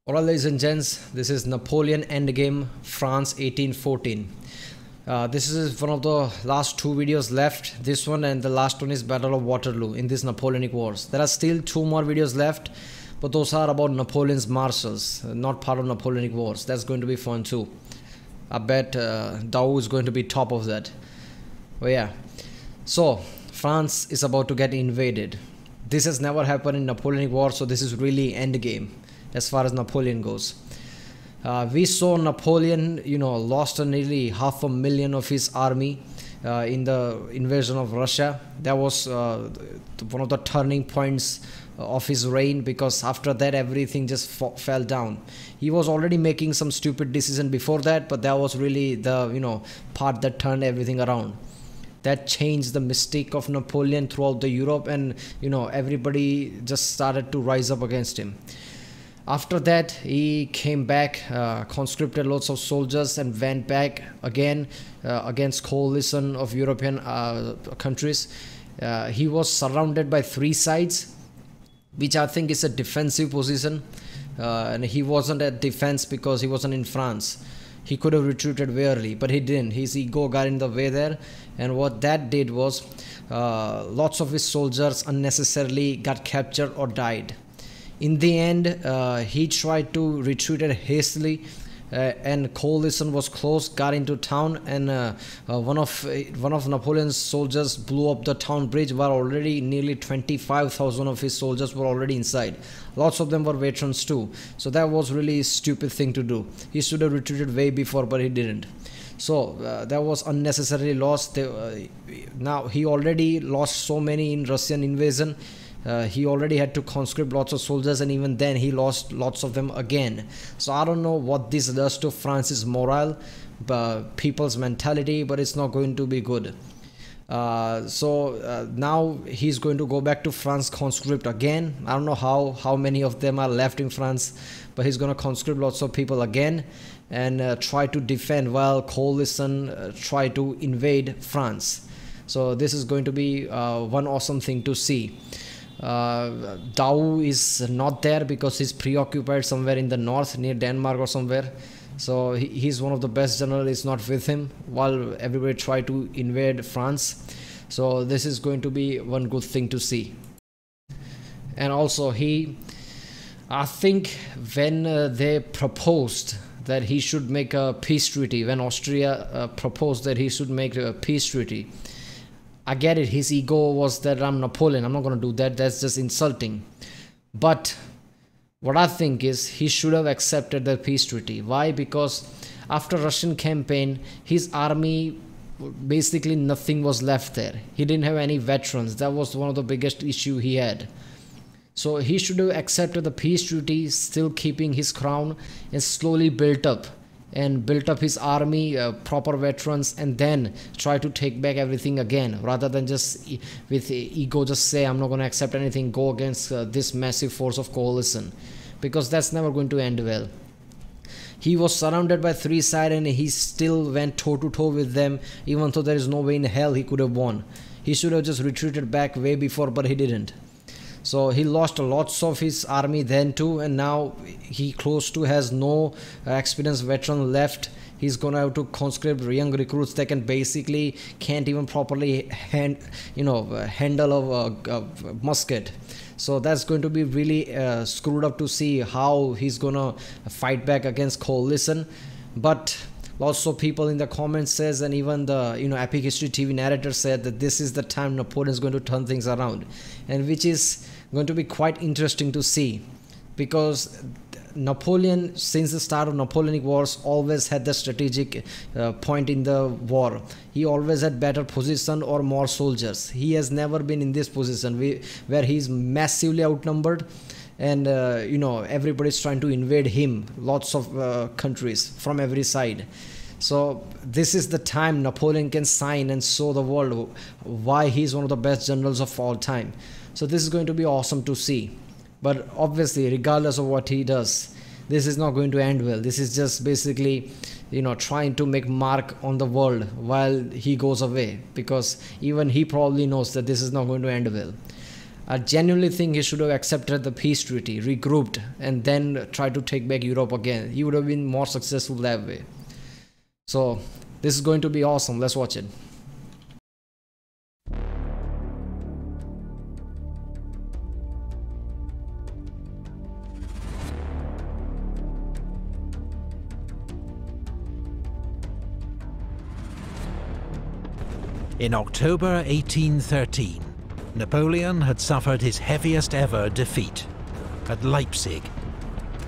Alright, ladies and gents, this is Napoleon Endgame, France 1814. This is one of the last two videos left. This one and the last one is Battle of Waterloo in this Napoleonic Wars. There are still two more videos left, but those are about Napoleon's marshals, not part of Napoleonic Wars. That's going to be fun too. I bet Dao is going to be top of that. But yeah, so France is about to get invaded. This has never happened in Napoleonic Wars, so this is really endgame as far as Napoleon goes. We saw Napoleon, lost nearly 500,000 of his army in the invasion of Russia. That was one of the turning points of his reign, because after that everything just fell down. He was already making some stupid decision before that, but that was really the part that turned everything around. That changed the mystique of Napoleon throughout the Europe, and everybody just started to rise up against him. After that, he came back, conscripted lots of soldiers and went back again against coalition of European countries. He was surrounded by three sides, which I think is a defensive position, and he wasn't at defense because he wasn't in France. He could have retreated very early, but he didn't. His ego got in the way there, and what that did was lots of his soldiers unnecessarily got captured or died. In the end, he tried to retreat hastily, and coalition was close, got into town, and one of Napoleon's soldiers blew up the town bridge, where already nearly 25,000 of his soldiers were already inside. Lots of them were veterans too, so that was really a stupid thing to do. He should have retreated way before, but he didn't. So that was unnecessarily lost. Now he already lost so many in Russian invasion. He already had to conscript lots of soldiers, and even then he lost lots of them again. So I don't know what this does to France's morale, people's mentality, but it's not going to be good. Now he's going to go back to France, conscript again. I don't know how many of them are left in France, but he's going to conscript lots of people again and try to defend while coalition try to invade France. So this is going to be one awesome thing to see. Dao is not there because he's preoccupied somewhere in the north near Denmark or somewhere. So he's one of the best generals, is not with him while everybody try to invade France. So this is going to be one good thing to see. And also I think when they proposed that he should make a peace treaty, when Austria proposed that he should make a peace treaty, I get it, his ego was that I'm Napoleon, I'm not going to do that, that's just insulting. But what I think is he should have accepted the peace treaty. Why? Because after Russian campaign, his army, basically nothing was left there. He didn't have any veterans. That was one of the biggest issue he had. So he should have accepted the peace treaty, still keeping his crown, and slowly built up his army, proper veterans, and then try to take back everything again, rather than just with ego just say I'm not going to accept anything, go against this massive force of coalition, because that's never going to end well. He was surrounded by three sides and he still went toe to toe with them, even though there is no way in hell he could have won. He should have just retreated back way before, but he didn't. So he lost lots of his army then too, and now he close to has no experienced veteran left. He's gonna have to conscript young recruits that can't even properly handle a musket. So that's going to be really screwed up to see how he's gonna fight back against coalition. But lots of people in the comments says, and even the Epic History TV narrator said that this is the time Napoleon is going to turn things around, and which is going to be quite interesting to see, because Napoleon, since the start of Napoleonic Wars, always had the strategic point in the war. He always had better position or more soldiers. He has never been in this position where he's massively outnumbered, and everybody's trying to invade him, lots of countries from every side. So this is the time Napoleon can shine and show the world why he's one of the best generals of all time. So this is going to be awesome to see. But obviously, regardless of what he does, this is not going to end well. This is just basically trying to make mark on the world while he goes away, because even he probably knows that this is not going to end well. I genuinely think he should have accepted the peace treaty, regrouped, and then tried to take back Europe again. He would have been more successful that way. So this is going to be awesome. Let's watch it. In October 1813, Napoleon had suffered his heaviest ever defeat at Leipzig,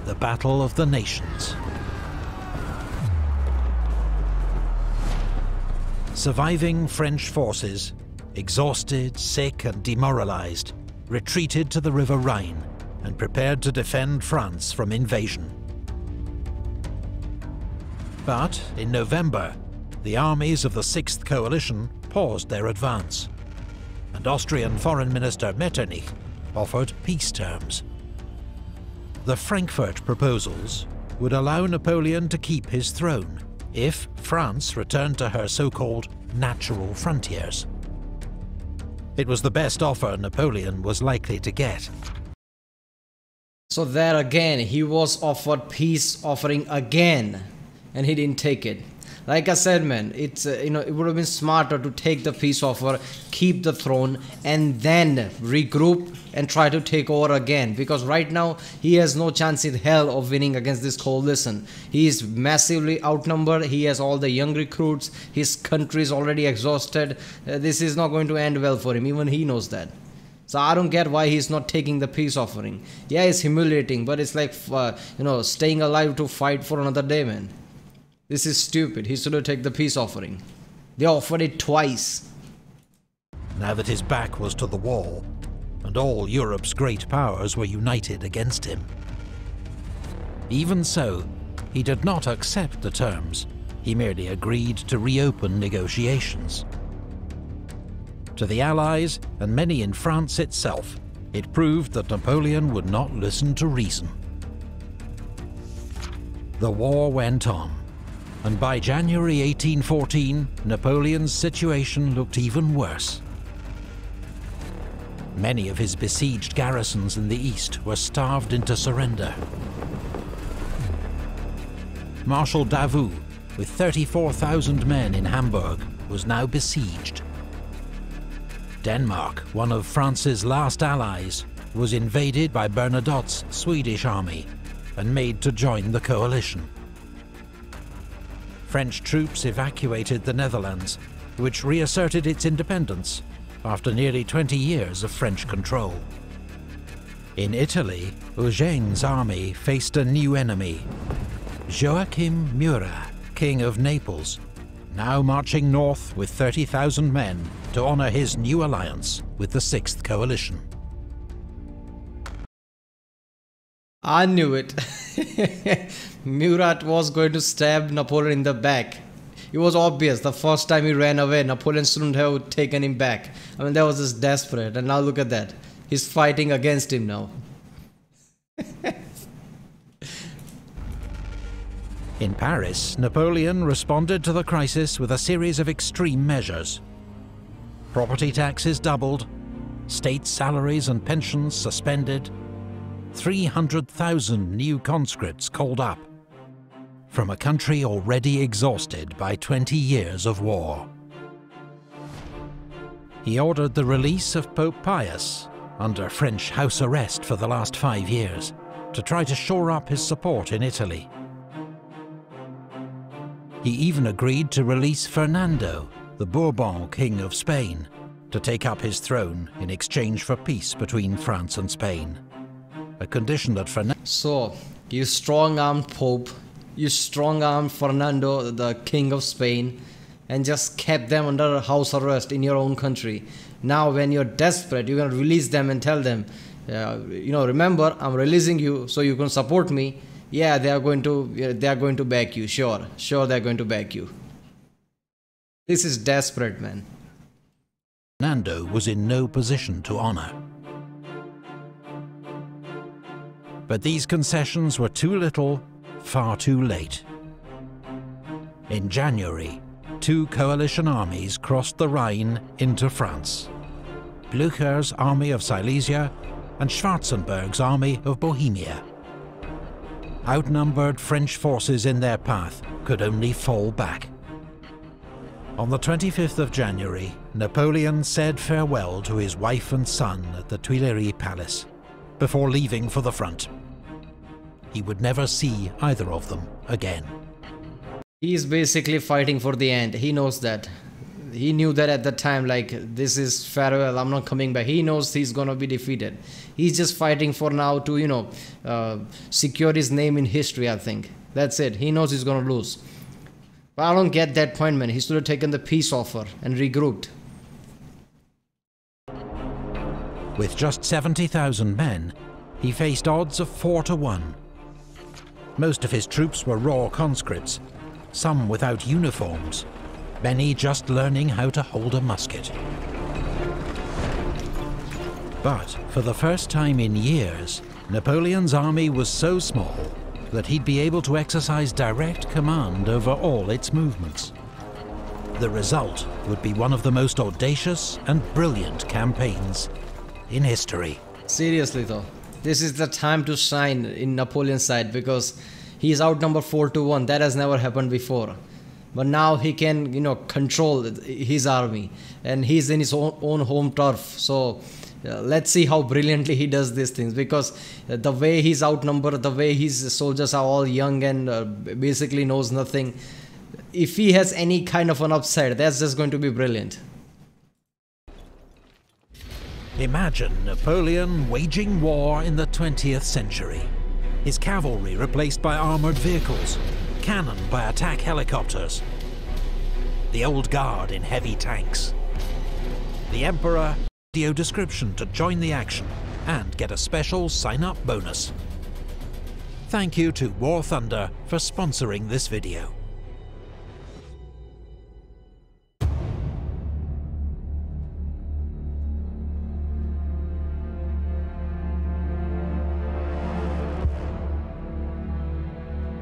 the Battle of the Nations. Surviving French forces, exhausted, sick and demoralized, retreated to the River Rhine and prepared to defend France from invasion. But in November, the armies of the Sixth Coalition paused their advance, and Austrian Foreign Minister Metternich offered peace terms. The Frankfurt proposals would allow Napoleon to keep his throne if France returned to her so-called natural frontiers. It was the best offer Napoleon was likely to get. So there again, he was offered peace offering again, and he didn't take it. Like I said, man, it's it would have been smarter to take the peace offer, keep the throne, and then regroup and try to take over again. Because right now he has no chance in hell of winning against this coalition. He is massively outnumbered. He has all the young recruits. His country is already exhausted. This is not going to end well for him. Even he knows that. So I don't get why he's not taking the peace offering. Yeah, it's humiliating, but it's like staying alive to fight for another day, man. This is stupid. He should have taken the peace offering. They offered it twice. Now that his back was to the wall, and all Europe's great powers were united against him. Even so, he did not accept the terms. He merely agreed to reopen negotiations. To the Allies, and many in France itself, it proved that Napoleon would not listen to reason. The war went on. And by January 1814, Napoleon's situation looked even worse. Many of his besieged garrisons in the east were starved into surrender. Marshal Davout, with 34,000 men in Hamburg, was now besieged. Denmark, one of France's last allies, was invaded by Bernadotte's Swedish army and made to join the coalition. French troops evacuated the Netherlands, which reasserted its independence after nearly 20 years of French control. In Italy, Eugene's army faced a new enemy, Joachim Murat, King of Naples, now marching north with 30,000 men to honour his new alliance with the Sixth Coalition. I knew it. Murat was going to stab Napoleon in the back. It was obvious. The first time he ran away, Napoleon shouldn't have taken him back. I mean, that was just desperate. And now look at that. He's fighting against him now. In Paris, Napoleon responded to the crisis with a series of extreme measures. Property taxes doubled, state salaries and pensions suspended, 300,000 new conscripts called up, from a country already exhausted by 20 years of war. He ordered the release of Pope Pius, under French house arrest for the last 5 years, to try to shore up his support in Italy. He even agreed to release Fernando, the Bourbon King of Spain, to take up his throne in exchange for peace between France and Spain. A condition that Fernando... So, you strong-armed Pope, you strong-armed Fernando, the King of Spain, and just kept them under house arrest in your own country. Now when you're desperate, you're going to release them and tell them, remember, I'm releasing you so you can support me. Yeah, they are going to back you. Sure, they're going to back you. This is desperate, man. Fernando was in no position to honor. But these concessions were too little, far too late. In January, 2 coalition armies crossed the Rhine into France. Blücher's army of Silesia and Schwarzenberg's army of Bohemia. Outnumbered French forces in their path could only fall back. On the 25th of January, Napoleon said farewell to his wife and son at the Tuileries Palace, before leaving for the front. He would never see either of them again. He's basically fighting for the end. He knows that. He knew that at the time, like, this is farewell, I'm not coming back. He knows he's gonna be defeated. He's just fighting for now to, you know, secure his name in history, I think. That's it. He knows he's gonna lose. But I don't get that point, man. He should have taken the peace offer and regrouped. With just 70,000 men, he faced odds of 4-1. Most of his troops were raw conscripts, some without uniforms, many just learning how to hold a musket. But for the first time in years, Napoleon's army was so small that he'd be able to exercise direct command over all its movements. The result would be one of the most audacious and brilliant campaigns in history. Seriously though, this is the time to shine in Napoleon's side, because he's outnumbered 4-1. That has never happened before. But now he can, you know, control his army, and he's in his own home turf. So let's see how brilliantly he does these things, because the way he's outnumbered, the way his soldiers are all young and basically knows nothing. If he has any kind of an upside, that's just going to be brilliant. Imagine Napoleon waging war in the 20th century. His cavalry replaced by armoured vehicles, cannon by attack helicopters, the old guard in heavy tanks. The Emperor video description to join the action and get a special sign-up bonus. Thank you to War Thunder for sponsoring this video.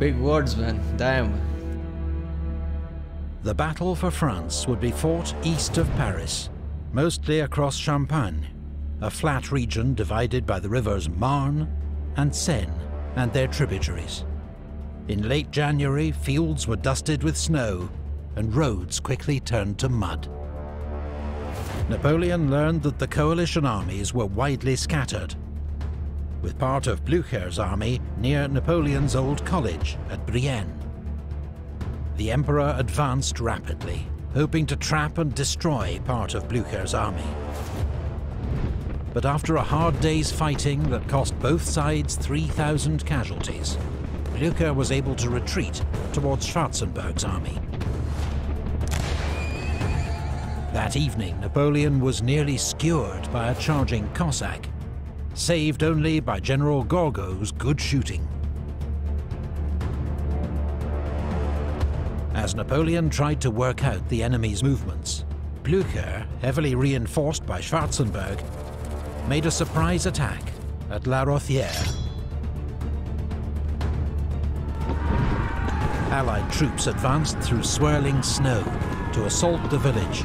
Big words, man. Damn. The battle for France would be fought east of Paris, mostly across Champagne, a flat region divided by the rivers Marne and Seine and their tributaries. In late January, fields were dusted with snow and roads quickly turned to mud. Napoleon learned that the coalition armies were widely scattered, with part of Blücher's army near Napoleon's old college at Brienne. The Emperor advanced rapidly, hoping to trap and destroy part of Blücher's army. But after a hard day's fighting that cost both sides 3,000 casualties, Blücher was able to retreat towards Schwarzenberg's army. That evening, Napoleon was nearly skewered by a charging Cossack, saved only by General Gourgaud's good shooting. As Napoleon tried to work out the enemy's movements, Blücher, heavily reinforced by Schwarzenberg, made a surprise attack at La Rothière. Allied troops advanced through swirling snow to assault the village,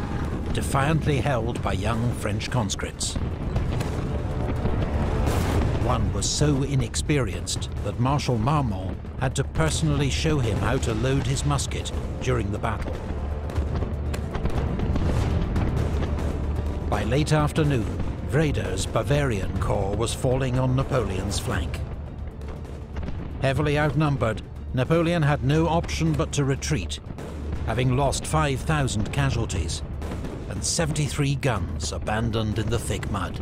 defiantly held by young French conscripts. One was so inexperienced that Marshal Marmont had to personally show him how to load his musket during the battle. By late afternoon, Wreder's Bavarian Corps was falling on Napoleon's flank. Heavily outnumbered, Napoleon had no option but to retreat, having lost 5,000 casualties and 73 guns abandoned in the thick mud.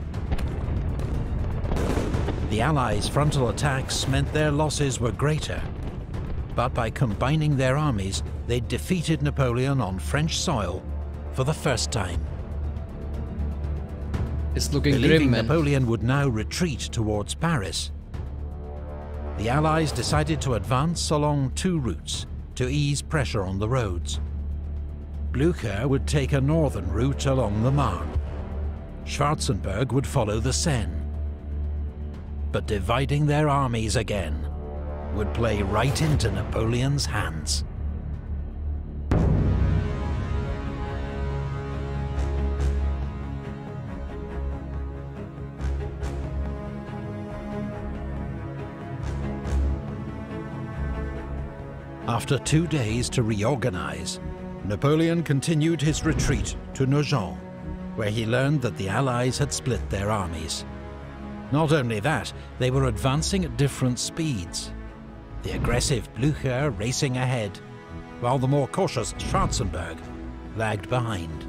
The Allies' frontal attacks meant their losses were greater, but by combining their armies, they defeated Napoleon on French soil for the first time. It's looking Believing grim, man. Napoleon would now retreat towards Paris, the Allies decided to advance along two routes to ease pressure on the roads. Blücher would take a northern route along the Marne. Schwarzenberg would follow the Seine. But dividing their armies again would play right into Napoleon's hands. After 2 days to reorganize, Napoleon continued his retreat to Nogent, where he learned that the Allies had split their armies. Not only that, they were advancing at different speeds. The aggressive Blücher racing ahead, while the more cautious Schwarzenberg lagged behind.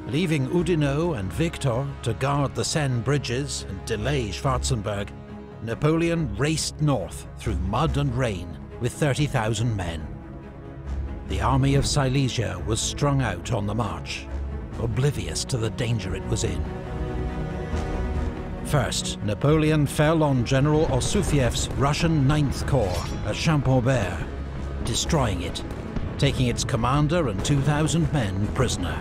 Leaving Oudinot and Victor to guard the Seine bridges and delay Schwarzenberg, Napoleon raced north through mud and rain with 30,000 men. The army of Silesia was strung out on the march, oblivious to the danger it was in. First, Napoleon fell on General Ossouffieff's Russian 9th Corps at Champaubert, destroying it, taking its commander and 2,000 men prisoner.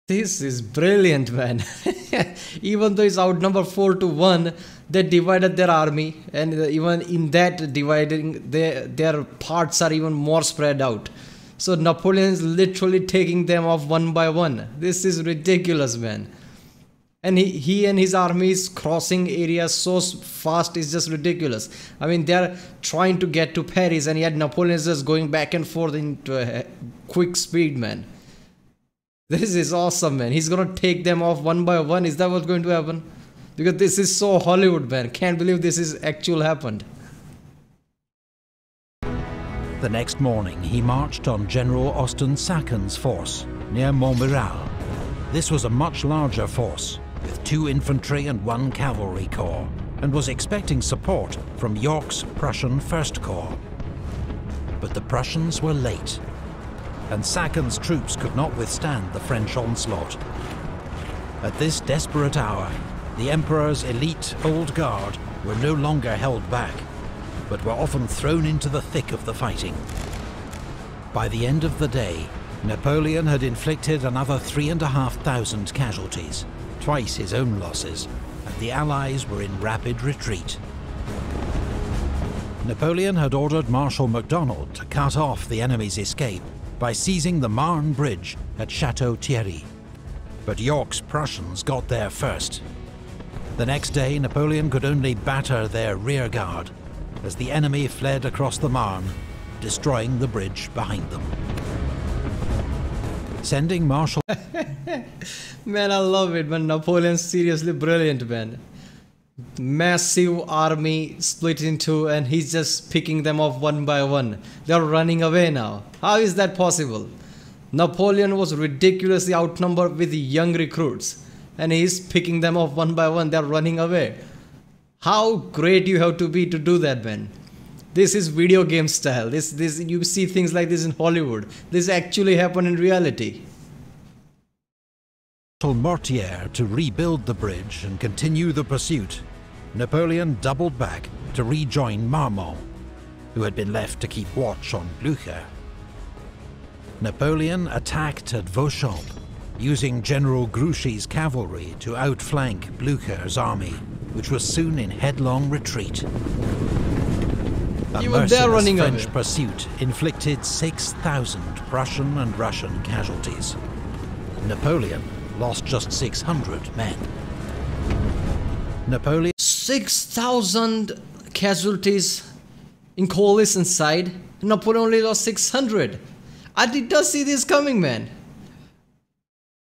This is brilliant, man. Even though it's outnumbered 4-1, they divided their army, and even in that dividing, their parts are even more spread out. So Napoleon is literally taking them off one by one. This is ridiculous, man. And he and his army is crossing areas so fast, it's just ridiculous. I mean, they're trying to get to Paris, and yet Napoleon is just going back and forth into a quick speed, man. This is awesome, man. He's gonna take them off one by one. Is that what's going to happen? Because this is so Hollywood, man. Can't believe this is actual happened. The next morning, he marched on General Osten-Sacken's force near Montmiral. This was a much larger force, with 2 infantry and 1 cavalry corps, and was expecting support from York's Prussian 1st Corps. But the Prussians were late, and Sacken's troops could not withstand the French onslaught. At this desperate hour, the Emperor's elite Old Guard were no longer held back, but were often thrown into the thick of the fighting. By the end of the day, Napoleon had inflicted another 3,500 casualties, twice his own losses, and the Allies were in rapid retreat. Napoleon had ordered Marshal MacDonald to cut off the enemy's escape by seizing the Marne Bridge at Château Thierry. But York's Prussians got there first. The next day, Napoleon could only batter their rear guard as the enemy fled across the Marne, destroying the bridge behind them. Sending Marshal... Man, I love it, man. Napoleon's seriously brilliant, man. Massive army split in 2, and he's just picking them off one by one. They're running away now. How is that possible? Napoleon was ridiculously outnumbered with young recruits, and he's picking them off one by one. They're running away. How great you have to be to do that, man. This is video game style. This you see things like this in Hollywood. This actually happened in reality. Mortier to rebuild the bridge and continue the pursuit, Napoleon doubled back to rejoin Marmont, who had been left to keep watch on Blücher. Napoleon attacked at Vauchamp, using General Grouchy's cavalry to outflank Blücher's army, which was soon in headlong retreat. A merciless French pursuit inflicted 6,000 Prussian and Russian casualties. Napoleon lost just 600 men. 6,000 casualties in coalition side. Napoleon only lost 600. I did not see this coming, man.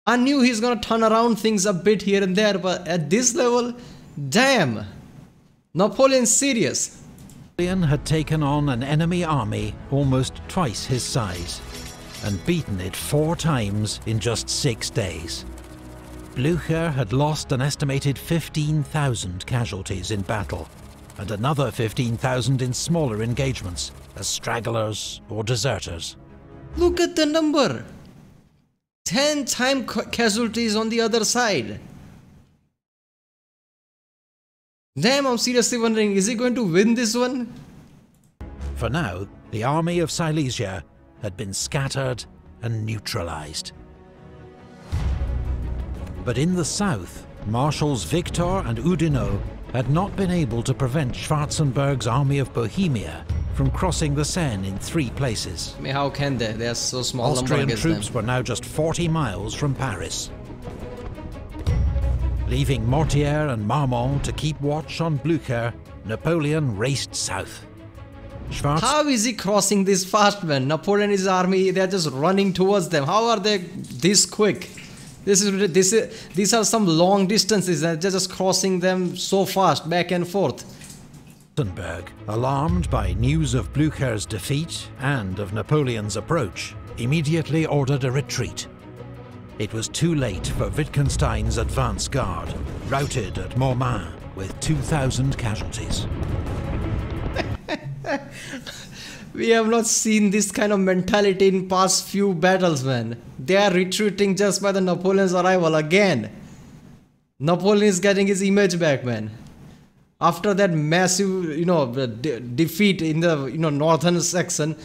I knew he's gonna turn around things a bit here and there, but at this level, damn. Napoleon's serious. Napoleon had taken on an enemy army almost twice his size, and beaten it 4 times in just 6 days. Blücher had lost an estimated 15,000 casualties in battle, and another 15,000 in smaller engagements, as stragglers or deserters. Look at the number! 10 times casualties on the other side. Damn, I'm seriously wondering, is he going to win this one? For now, the army of Silesia had been scattered and neutralized. But in the south, Marshals Victor and Oudinot had not been able to prevent Schwarzenberg's army of Bohemia from crossing the Seine in 3 places. I mean, how can they? They're so small. Austrian troops were now just 40 miles from Paris. Leaving Mortier and Marmont to keep watch on Blücher, Napoleon raced south. How is he crossing this fast, man? Napoleon and his army, they're just running towards them. How are they this quick? These are some long distances and they're just crossing them so fast, back and forth. Schwarzenberg, alarmed by news of Blücher's defeat and of Napoleon's approach, immediately ordered a retreat. It was too late for Wittgenstein's advance guard, routed at Mormant with 2,000 casualties. We have not seen this kind of mentality in past few battles, man. They are retreating just by the Napoleon's arrival again. Napoleon is getting his image back, man. After that massive, defeat in the, northern section,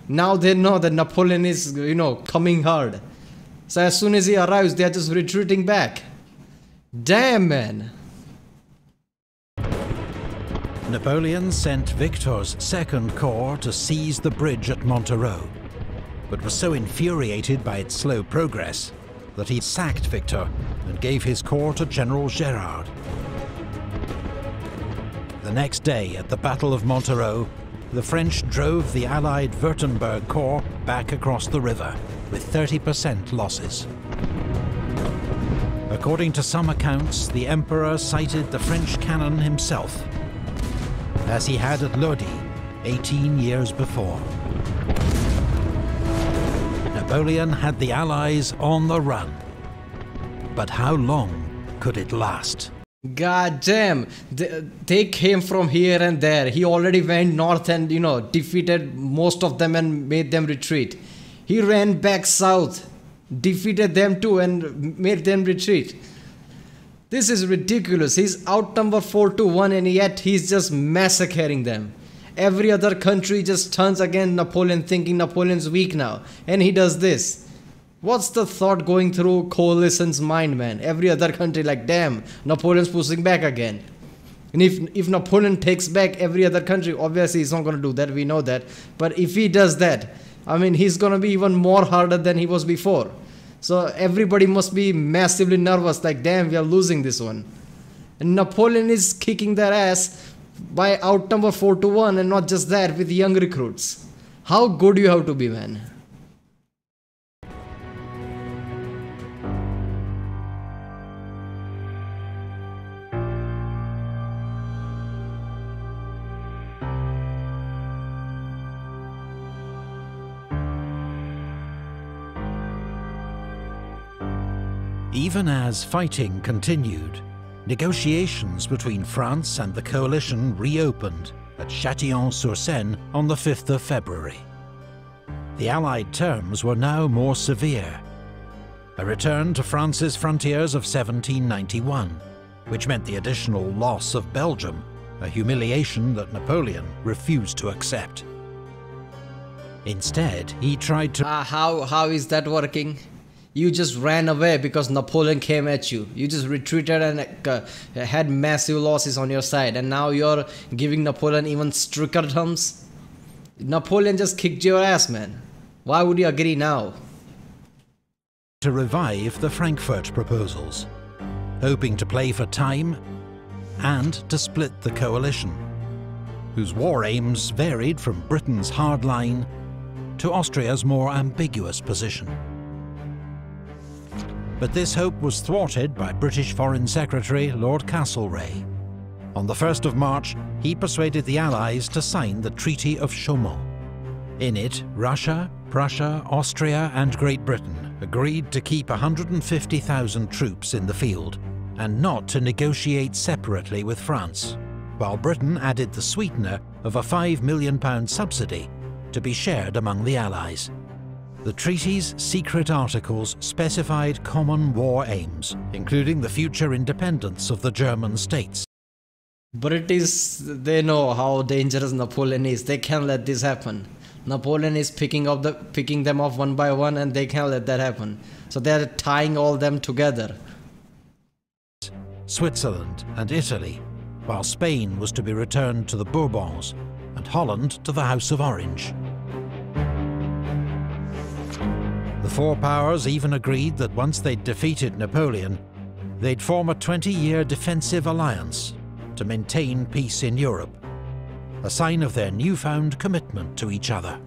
now they know that Napoleon is, coming hard. So as soon as he arrives, they are just retreating back. Damn, man. Napoleon sent Victor's Second Corps to seize the bridge at Montereau, but was so infuriated by its slow progress that he sacked Victor and gave his corps to General Gérard. The next day, at the Battle of Montereau, the French drove the Allied Württemberg Corps back across the river, with 30% losses. According to some accounts, the Emperor sighted the French cannon himself, as he had at Lodi 18 years before. Napoleon had the Allies on the run. But how long could it last? God damn, they came from here and there. He already went north and, defeated most of them and made them retreat. He ran back south, defeated them too and made them retreat. This is ridiculous. He's outnumbered 4-1 and yet he's just massacring them. Every other country just turns against Napoleon, thinking Napoleon's weak now. And he does this. What's the thought going through coalition's mind, man? Every other country like, damn, Napoleon's pushing back again. And if Napoleon takes back every other country, obviously he's not going to do that, we know that. But if he does that, I mean, he's going to be even more harder than he was before. So everybody must be massively nervous, like, damn, we are losing this one. And Napoleon is kicking their ass by outnumber 4-1, and not just that, with young recruits. How good you have to be, man. Even as fighting continued, negotiations between France and the coalition reopened at Châtillon-sur-Seine on the 5th of February. The Allied terms were now more severe. A return to France's frontiers of 1791, which meant the additional loss of Belgium, a humiliation that Napoleon refused to accept. Instead, he tried to... How is that working? You just ran away because Napoleon came at you. You just retreated and had massive losses on your side. And now you're giving Napoleon even stricter terms? Napoleon just kicked your ass, man. Why would you agree now? To revive the Frankfurt proposals, hoping to play for time and to split the coalition, whose war aims varied from Britain's hard line to Austria's more ambiguous position. But this hope was thwarted by British Foreign Secretary Lord Castlereagh. On the 1st of March, he persuaded the Allies to sign the Treaty of Chaumont. In it, Russia, Prussia, Austria and Great Britain agreed to keep 150,000 troops in the field and not to negotiate separately with France, while Britain added the sweetener of a £5 million subsidy to be shared among the Allies. The treaty's secret articles specified common war aims, including the future independence of the German states. British, they know how dangerous Napoleon is. They can't let this happen. Napoleon is picking them off one by one, and they can't let that happen. So they're tying all them together. Switzerland and Italy, while Spain was to be returned to the Bourbons, and Holland to the House of Orange. The four powers even agreed that once they'd defeated Napoleon, they'd form a 20-year defensive alliance to maintain peace in Europe. a sign of their newfound commitment to each other.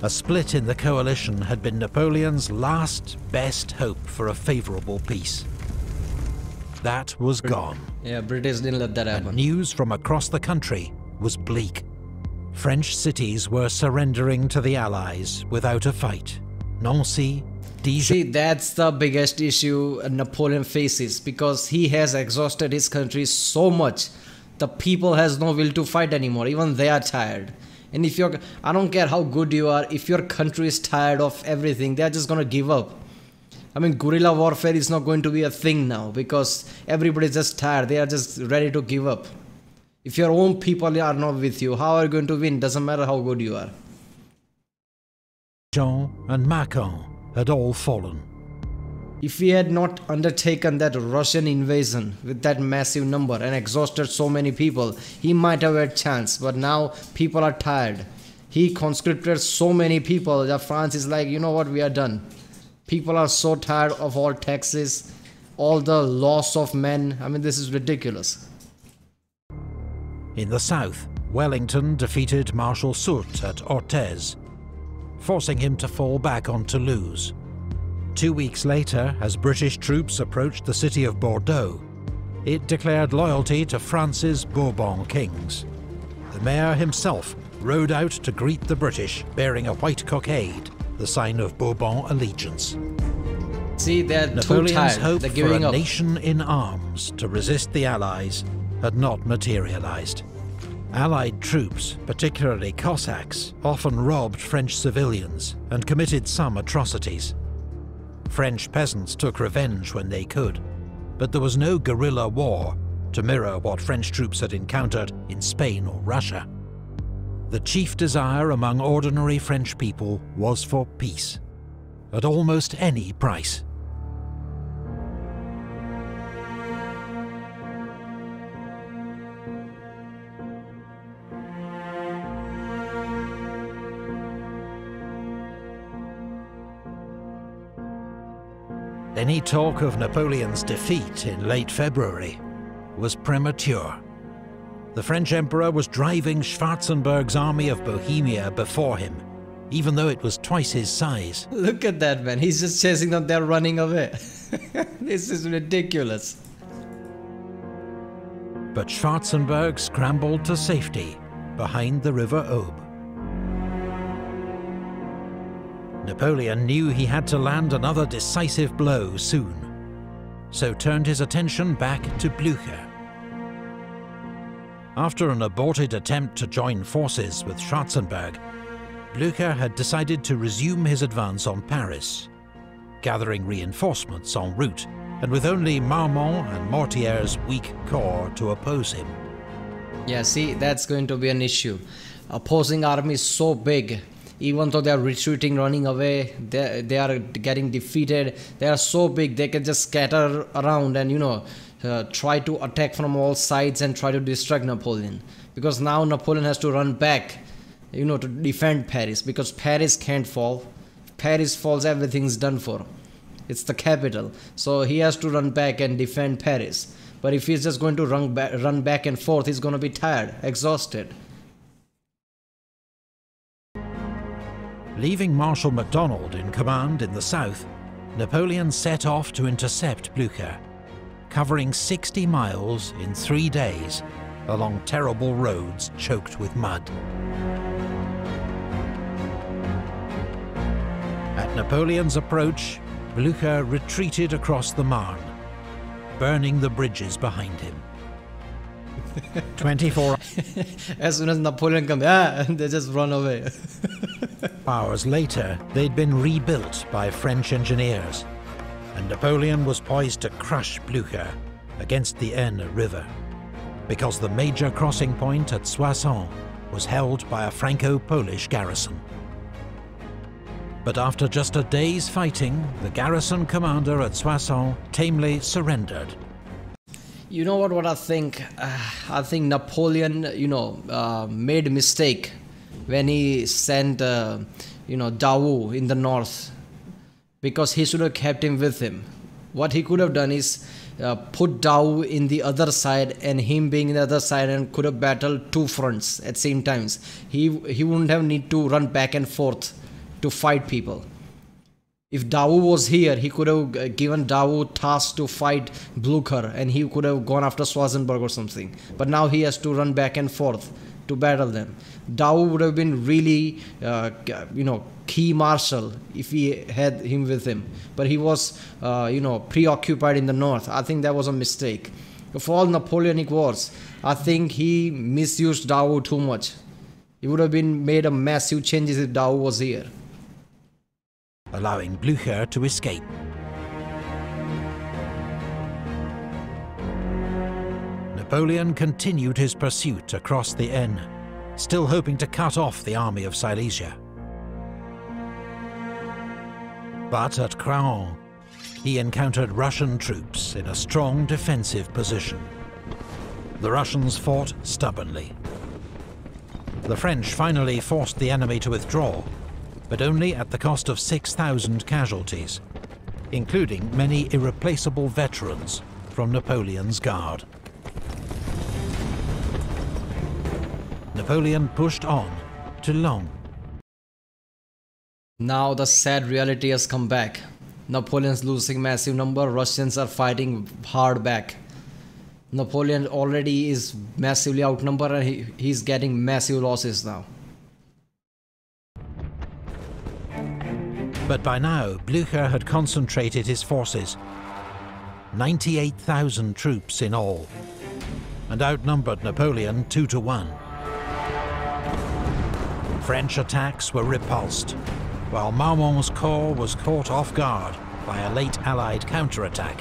A split in the coalition had been Napoleon's last, best hope for a favourable peace. That was gone. Yeah, British didn't let that happen. And news from across the country was bleak. French cities were surrendering to the Allies without a fight. Nancy, Dijon... See, that's the biggest issue Napoleon faces, because he has exhausted his country so much. The people has no will to fight anymore. Even they are tired. And if you're... I don't care how good you are, if your country is tired of everything, they're just gonna give up. I mean, guerrilla warfare is not going to be a thing now, because everybody's just tired. They are just ready to give up. If your own people are not with you, how are you going to win? Doesn't matter how good you are. Jean and Macon had all fallen. If he had not undertaken that Russian invasion with that massive number and exhausted so many people, he might have had chance. But now people are tired. He conscripted so many people that France is like, you know what, we are done. People are so tired of all taxes, all the loss of men. I mean, this is ridiculous. In the south, Wellington defeated Marshal Soult at Orthez, forcing him to fall back on Toulouse. 2 weeks later, as British troops approached the city of Bordeaux, it declared loyalty to France's Bourbon kings. The mayor himself rode out to greet the British, bearing a white cockade, the sign of Bourbon allegiance. See, they're Napoleon's too tired. hope They're for giving a up. nation in arms to resist the Allies had not materialized. Allied troops, particularly Cossacks, often robbed French civilians and committed some atrocities. French peasants took revenge when they could, but there was no guerrilla war to mirror what French troops had encountered in Spain or Russia. The chief desire among ordinary French people was for peace, at almost any price. Any talk of Napoleon's defeat in late February was premature. The French Emperor was driving Schwarzenberg's army of Bohemia before him, even though it was twice his size. Look at that, man. He's just chasing them. They're running away. This is ridiculous. But Schwarzenberg scrambled to safety behind the River Aube. Napoleon knew he had to land another decisive blow soon, so turned his attention back to Blücher. After an aborted attempt to join forces with Schwarzenberg, Blücher had decided to resume his advance on Paris, gathering reinforcements en route, and with only Marmont and Mortier's weak corps to oppose him. Yeah, see, that's going to be an issue. Opposing army is so big. Even though they are retreating, running away, they are getting defeated. They are so big, they can just scatter around and, you know, try to attack from all sides and try to distract Napoleon. Because now Napoleon has to run back, you know, to defend Paris. Because Paris can't fall. If Paris falls, everything's done for. It's the capital. So he has to run back and defend Paris. But if he's just going to run back and forth, he's going to be tired, exhausted. Leaving Marshal MacDonald in command in the south, Napoleon set off to intercept Blücher, covering 60 miles in 3 days along terrible roads choked with mud. At Napoleon's approach, Blücher retreated across the Marne, burning the bridges behind him. 24 As soon as Napoleon comes, they just run away. hours later, they'd been rebuilt by French engineers, and Napoleon was poised to crush Blücher against the Aisne River, because the major crossing point at Soissons was held by a Franco-Polish garrison. But after just a day's fighting, the garrison commander at Soissons tamely surrendered. You know what I think? I think Napoleon, you know, made a mistake when he sent, you know, Daoud in the north, because he should have kept him with him. What he could have done is put Dao in the other side and him being in the other side, and could have battled two fronts at same times. He wouldn't have need to run back and forth to fight people. If Dao was here, he could have given Dao task to fight Blucher, and he could have gone after Schwarzenberg or something. But now he has to run back and forth to battle them. Dao would have been really, key marshal if he had him with him. But he was, preoccupied in the north. I think that was a mistake. Of all Napoleonic wars, I think he misused Dao too much. It would have been made a massive changes if Dao was here, allowing Blücher to escape. Napoleon continued his pursuit across the Aisne, still hoping to cut off the army of Silesia. But at Craon, he encountered Russian troops in a strong defensive position. The Russians fought stubbornly. The French finally forced the enemy to withdraw, but only at the cost of 6,000 casualties, including many irreplaceable veterans from Napoleon's guard. Napoleon pushed on to Laon. Now the sad reality has come back. Napoleon's losing massive number, Russians are fighting hard back. Napoleon already is massively outnumbered and he's getting massive losses now. But by now, Blücher had concentrated his forces, 98,000 troops in all, and outnumbered Napoleon 2-1. French attacks were repulsed, while Marmont's corps was caught off guard by a late Allied counterattack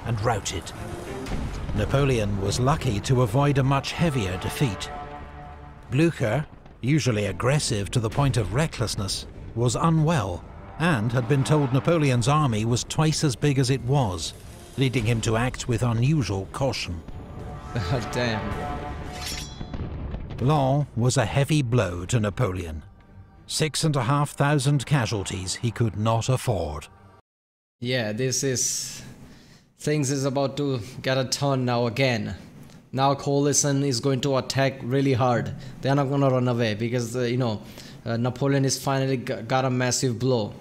and routed. Napoleon was lucky to avoid a much heavier defeat. Blücher, usually aggressive to the point of recklessness, was unwell and had been told Napoleon's army was twice as big as it was, leading him to act with unusual caution. Damn. Laon was a heavy blow to Napoleon. 6,500 casualties he could not afford. Yeah, things is about to get a turn now again. Now coalition is going to attack really hard. They're not going to run away because, Napoleon is finally got a massive blow.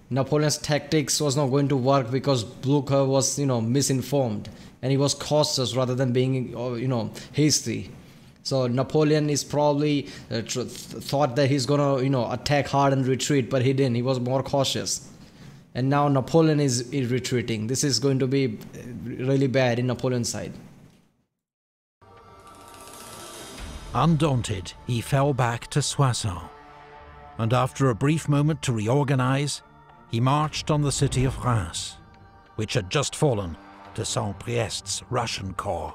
Napoleon's tactics was not going to work because Blücher was, misinformed, and he was cautious rather than being, hasty. So Napoleon is probably thought that he's gonna, attack hard and retreat, but he didn't. He was more cautious. And now Napoleon is retreating. This is going to be really bad in Napoleon's side. Undaunted, he fell back to Soissons, and after a brief moment to reorganize, he marched on the city of Reims, which had just fallen to Saint-Priest's Russian corps.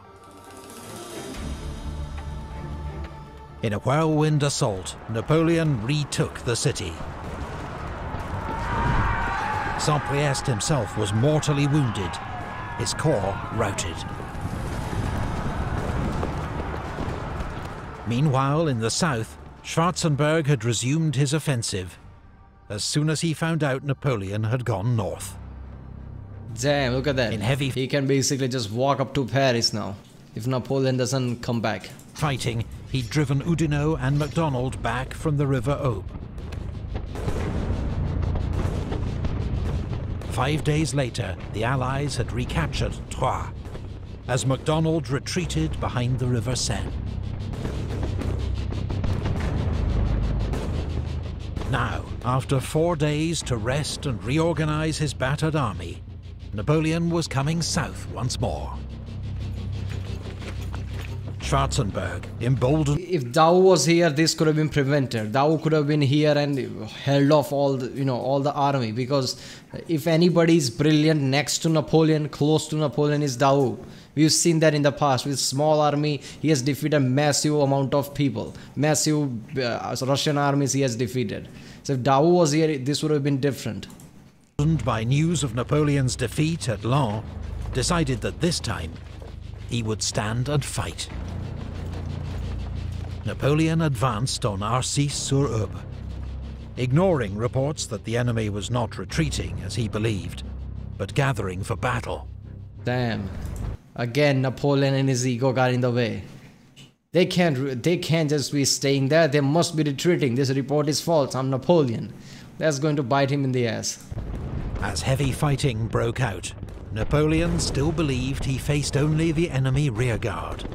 In a whirlwind assault, Napoleon retook the city. Saint-Priest himself was mortally wounded, his corps routed. Meanwhile, in the south, Schwarzenberg had resumed his offensive as soon as he found out Napoleon had gone north. Damn, look at that. He can basically just walk up to Paris now, if Napoleon doesn't come back. Fighting, he'd driven Oudinot and MacDonald back from the River Aube. 5 days later, the Allies had recaptured Troyes, as MacDonald retreated behind the River Seine. Now, after 4 days to rest and reorganize his battered army, Napoleon was coming south once more. Schwarzenberg, emboldened. If Dao was here, this could have been prevented. Dao could have been here and held off all the army, because if anybody is brilliant next to Napoleon, close to Napoleon, is Dao. We've seen that in the past. With small army, he has defeated massive amount of people. Massive Russian armies he has defeated. So if Dao was here, this would have been different. By news of Napoleon's defeat at Laon, decided that this time he would stand and fight. Napoleon advanced on Arcis-sur-Aube, ignoring reports that the enemy was not retreating as he believed, but gathering for battle. Damn. Again, Napoleon and his ego got in the way. They can't just be staying there. They must be retreating. This report is false. I'm Napoleon. That's going to bite him in the ass. As heavy fighting broke out, Napoleon still believed he faced only the enemy rearguard.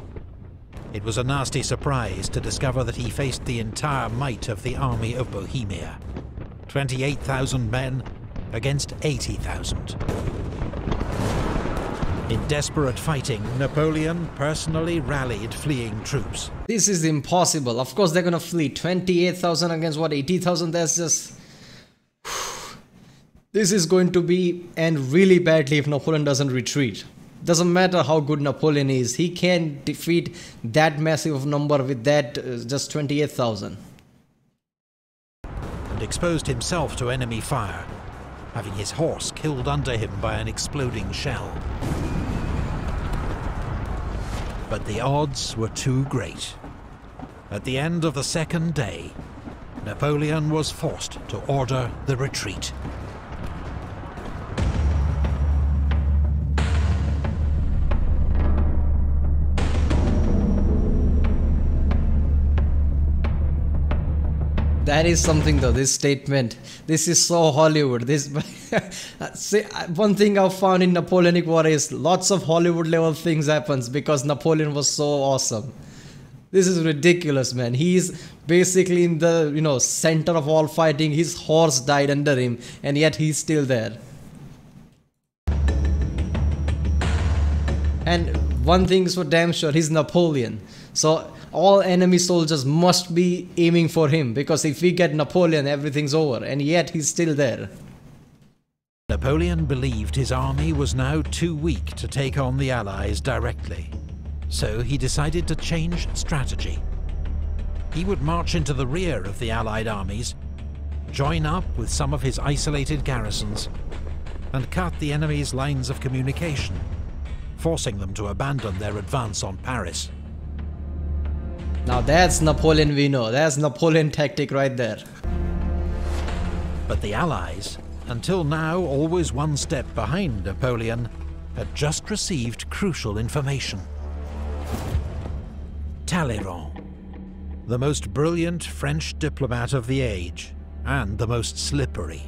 It was a nasty surprise to discover that he faced the entire might of the army of Bohemia. 28,000 men against 80,000. In desperate fighting, Napoleon personally rallied fleeing troops. This is impossible. Of course they're gonna flee. 28,000 against what, 80,000? That's just... This is going to end really badly if Napoleon doesn't retreat. Doesn't matter how good Napoleon is, he can't defeat that massive number with that just 28,000. And exposed himself to enemy fire, having his horse killed under him by an exploding shell. But the odds were too great. At the end of the second day, Napoleon was forced to order the retreat. That is something though, this statement. This is so Hollywood. This one thing I've found in Napoleonic War is lots of Hollywood level things happens because Napoleon was so awesome. This is ridiculous, man. He's basically in the center of all fighting. His horse died under him and yet he's still there. And one thing is for damn sure, he's Napoleon. So all enemy soldiers must be aiming for him, because if we get Napoleon, everything's over, and yet he's still there. Napoleon believed his army was now too weak to take on the Allies directly, so he decided to change strategy. He would march into the rear of the Allied armies, join up with some of his isolated garrisons, and cut the enemy's lines of communication, forcing them to abandon their advance on Paris. Now that's Napoleon we know. That's Napoleon tactic right there. But the Allies, until now always one step behind Napoleon, had just received crucial information. Talleyrand, the most brilliant French diplomat of the age, and the most slippery.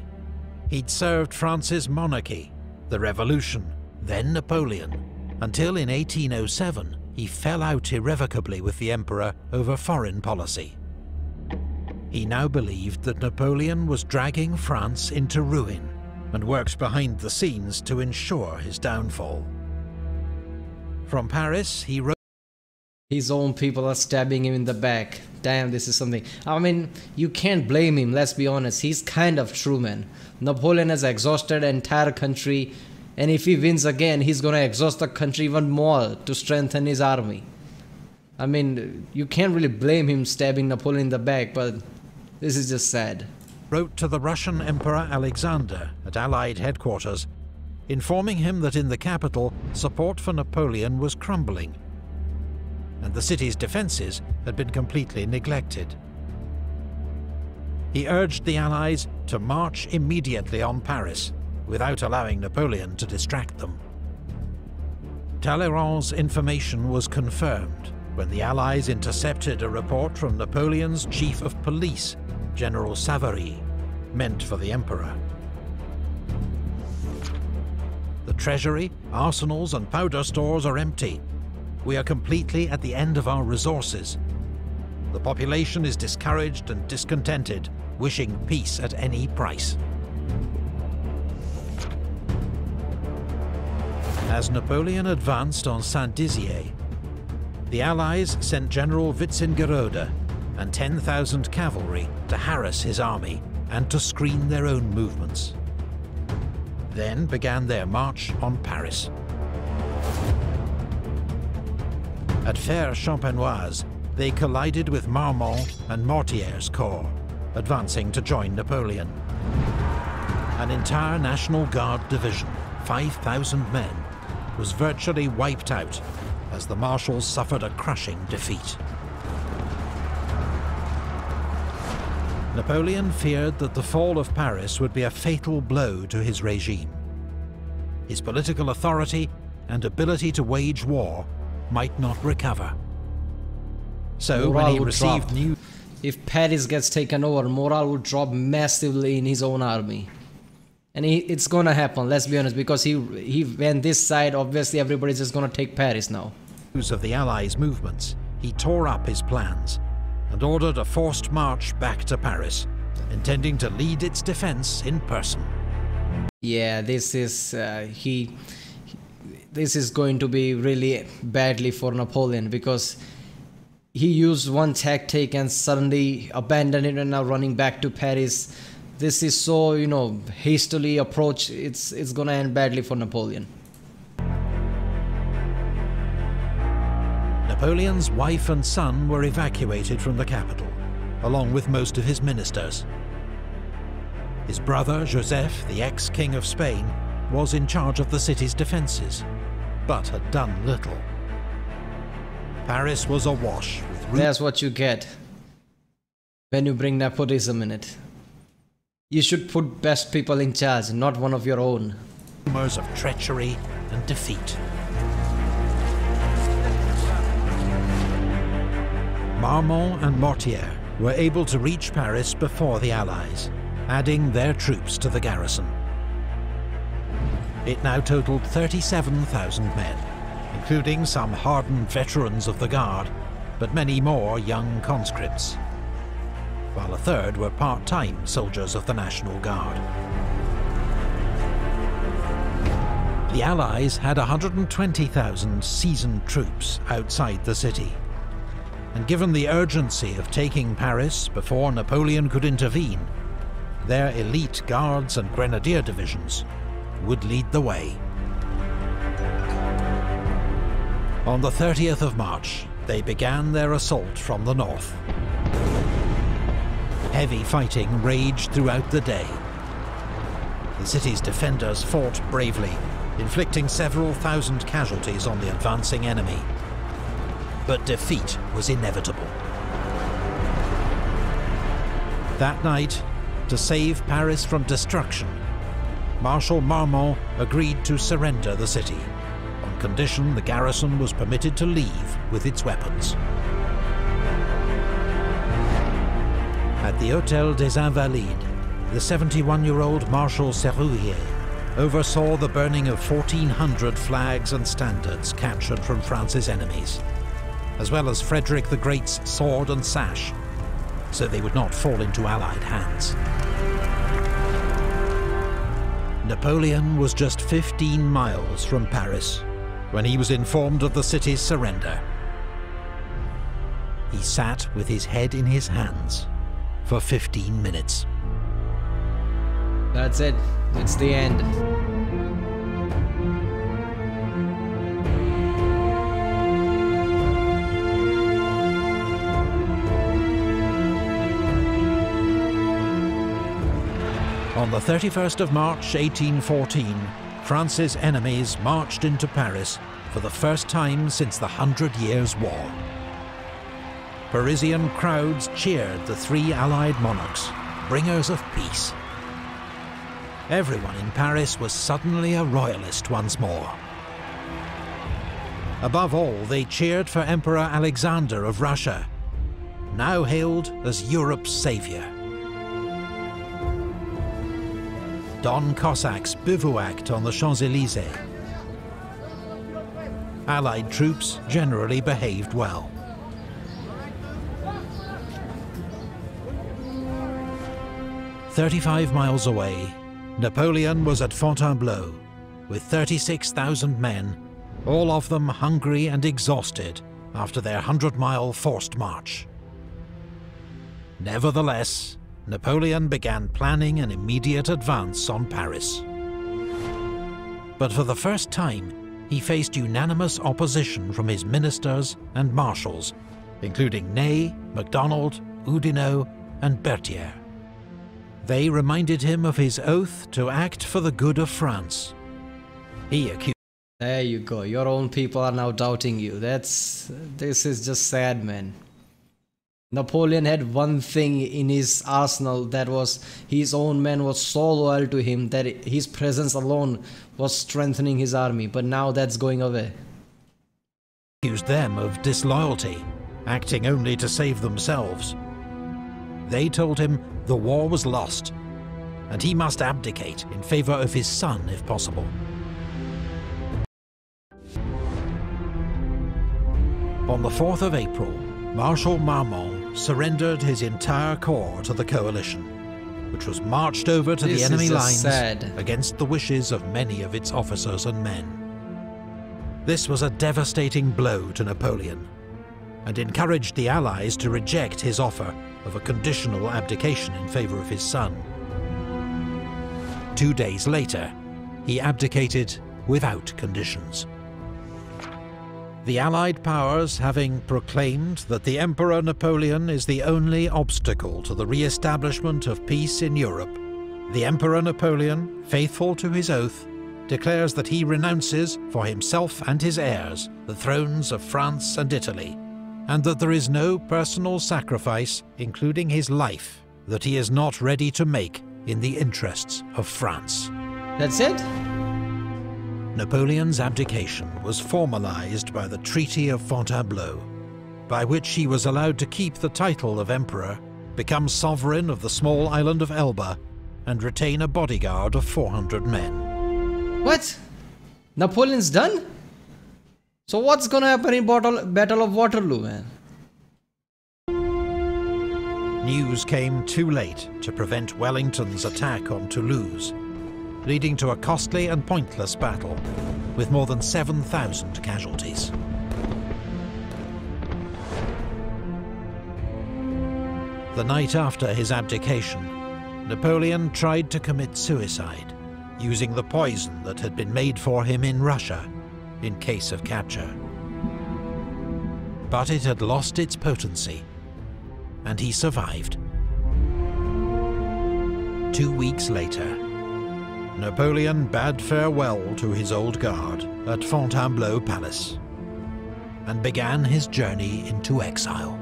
He'd served France's monarchy, the Revolution, then Napoleon, until in 1807 he fell out irrevocably with the Emperor over foreign policy. He now believed that Napoleon was dragging France into ruin, and worked behind the scenes to ensure his downfall. From Paris, he wrote, his own people are stabbing him in the back. Damn, this is something. I mean, you can't blame him, let's be honest. He's kind of true, man. Napoleon has exhausted the entire country, and if he wins again, he's gonna exhaust the country even more to strengthen his army. I mean, you can't really blame him stabbing Napoleon in the back, but this is just sad. Wrote to the Russian Emperor Alexander at Allied headquarters, informing him that in the capital, support for Napoleon was crumbling, and the city's defences had been completely neglected. He urged the Allies to march immediately on Paris, without allowing Napoleon to distract them. Talleyrand's information was confirmed when the Allies intercepted a report from Napoleon's chief of police, General Savary, meant for the Emperor. The treasury, arsenals and powder stores are empty. We are completely at the end of our resources. The population is discouraged and discontented, wishing peace at any price. As Napoleon advanced on Saint-Dizier, the Allies sent General Witzengerode and 10,000 cavalry to harass his army and to screen their own movements. Then began their march on Paris. At Fère-Champenoise, they collided with Marmont and Mortier's corps, advancing to join Napoleon. An entire National Guard division, 5,000 men, was virtually wiped out as the marshals suffered a crushing defeat. Napoleon feared that the fall of Paris would be a fatal blow to his regime. his political authority and ability to wage war might not recover. So when he received news, if Paris gets taken over, morale would drop massively in his own army. And it's gonna happen, let's be honest, because he went this side, obviously everybody's just gonna take Paris now. Of the Allies' movements, he tore up his plans and ordered a forced march back to Paris, intending to lead its defense in person. Yeah, this is this is going to be really badly for Napoleon, because he used one tactic and suddenly abandoned it and now running back to Paris. This is so, you know, hastily approached. It's gonna end badly for Napoleon. Napoleon's wife and son were evacuated from the capital, along with most of his ministers. His brother, Joseph, the ex-king of Spain, was in charge of the city's defences, but had done little. Paris was awash with That's what you get when you bring nepotism in it. You should put best people in charge, not one of your own. Rumors of treachery and defeat. Marmont and Mortier were able to reach Paris before the Allies, adding their troops to the garrison. It now totaled 37,000 men, including some hardened veterans of the Guard, but many more young conscripts, while a third were part-time soldiers of the National Guard. The Allies had 120,000 seasoned troops outside the city, and given the urgency of taking Paris before Napoleon could intervene, their elite guards and grenadier divisions would lead the way. On the 30th of March, they began their assault from the north. Heavy fighting raged throughout the day. The city's defenders fought bravely, inflicting several thousand casualties on the advancing enemy. But defeat was inevitable. That night, to save Paris from destruction, Marshal Marmont agreed to surrender the city, on condition the garrison was permitted to leave with its weapons. At the Hôtel des Invalides, the 71-year-old Marshal Serrurier oversaw the burning of 1,400 flags and standards captured from France's enemies, as well as Frederick the Great's sword and sash, so they would not fall into Allied hands. Napoleon was just 15 miles from Paris when he was informed of the city's surrender. He sat with his head in his hands for 15 minutes. That's it. It's the end. On the 31st of March 1814, France's enemies marched into Paris for the first time since the 100 Years' War. Parisian crowds cheered the three Allied monarchs, bringers of peace. Everyone in Paris was suddenly a royalist once more. Above all, they cheered for Emperor Alexander of Russia, now hailed as Europe's saviour. Don Cossacks bivouacked on the Champs-Élysées. Allied troops generally behaved well. "35 miles away, Napoleon was at Fontainebleau with 36,000 men, all of them hungry and exhausted after their 100-mile forced march. Nevertheless, Napoleon began planning an immediate advance on Paris. But for the first time, he faced unanimous opposition from his ministers and marshals, including Ney, MacDonald, Oudinot, and Berthier. They reminded him of his oath to act for the good of France. He accused... There you go, your own people are now doubting you. This is just sad, man. Napoleon had one thing in his arsenal, that was his own men was so loyal to him that his presence alone was strengthening his army, but now that's going away. Accused them of disloyalty, acting only to save themselves. They told him the war was lost, and he must abdicate in favour of his son if possible. On the 4th of April, Marshal Marmont surrendered his entire corps to the coalition, which was marched over to the enemy lines against the wishes of many of its officers and men. This was a devastating blow to Napoleon, and encouraged the Allies to reject his offer of a conditional abdication in favour of his son. 2 days later, he abdicated without conditions. The Allied powers, having proclaimed that the Emperor Napoleon is the only obstacle to the re-establishment of peace in Europe, the Emperor Napoleon, faithful to his oath, declares that he renounces for himself and his heirs the thrones of France and Italy, and that there is no personal sacrifice, including his life, that he is not ready to make in the interests of France. That's it? Napoleon's abdication was formalized by the Treaty of Fontainebleau, by which he was allowed to keep the title of emperor, become sovereign of the small island of Elba, and retain a bodyguard of 400 men. What? Napoleon's done? So what's gonna happen in Battle of Waterloo, man? News came too late to prevent Wellington's attack on Toulouse, leading to a costly and pointless battle, with more than 7,000 casualties. The night after his abdication, Napoleon tried to commit suicide, using the poison that had been made for him in Russia, in case of capture. But it had lost its potency, and he survived. 2 weeks later, Napoleon bade farewell to his old guard at Fontainebleau Palace, and began his journey into exile.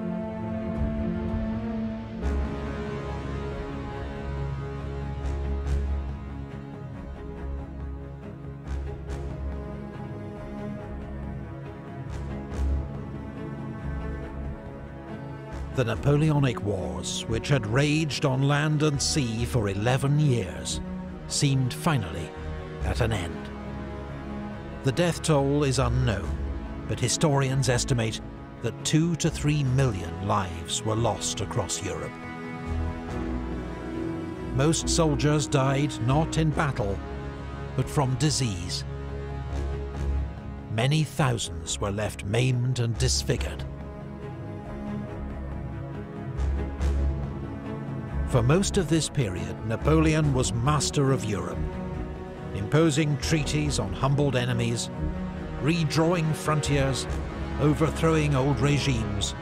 The Napoleonic Wars, which had raged on land and sea for 11 years, seemed finally at an end. The death toll is unknown, but historians estimate that 2 to 3 million lives were lost across Europe. Most soldiers died not in battle, but from disease. Many thousands were left maimed and disfigured. For most of this period, Napoleon was master of Europe, imposing treaties on humbled enemies, redrawing frontiers, overthrowing old regimes,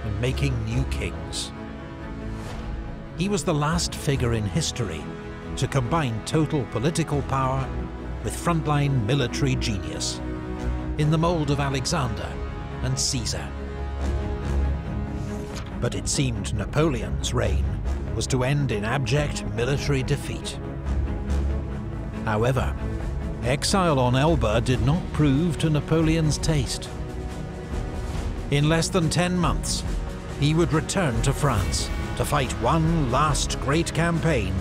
and making new kings. He was the last figure in history to combine total political power with frontline military genius, in the mold of Alexander and Caesar. But it seemed Napoleon's reign was to end in abject military defeat. However, exile on Elba did not prove to Napoleon's taste. In less than 10 months, he would return to France to fight one last great campaign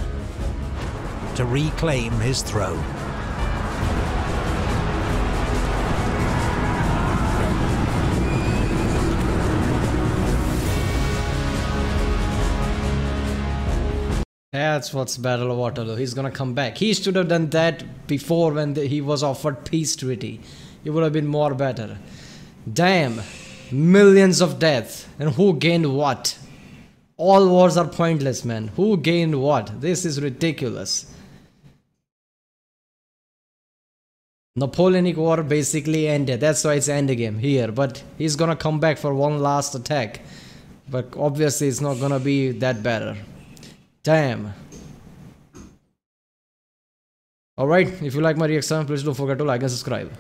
to reclaim his throne. That's what's Battle of Waterloo. He's gonna come back. He should have done that before when he was offered peace treaty. It would have been more better. Damn. Millions of deaths. And who gained what? All wars are pointless, man. Who gained what? This is ridiculous. Napoleonic War basically ended. That's why it's endgame here. But he's gonna come back for one last attack. But obviously it's not gonna be that better. Damn. Alright, if you like my reaction, please don't forget to like and subscribe.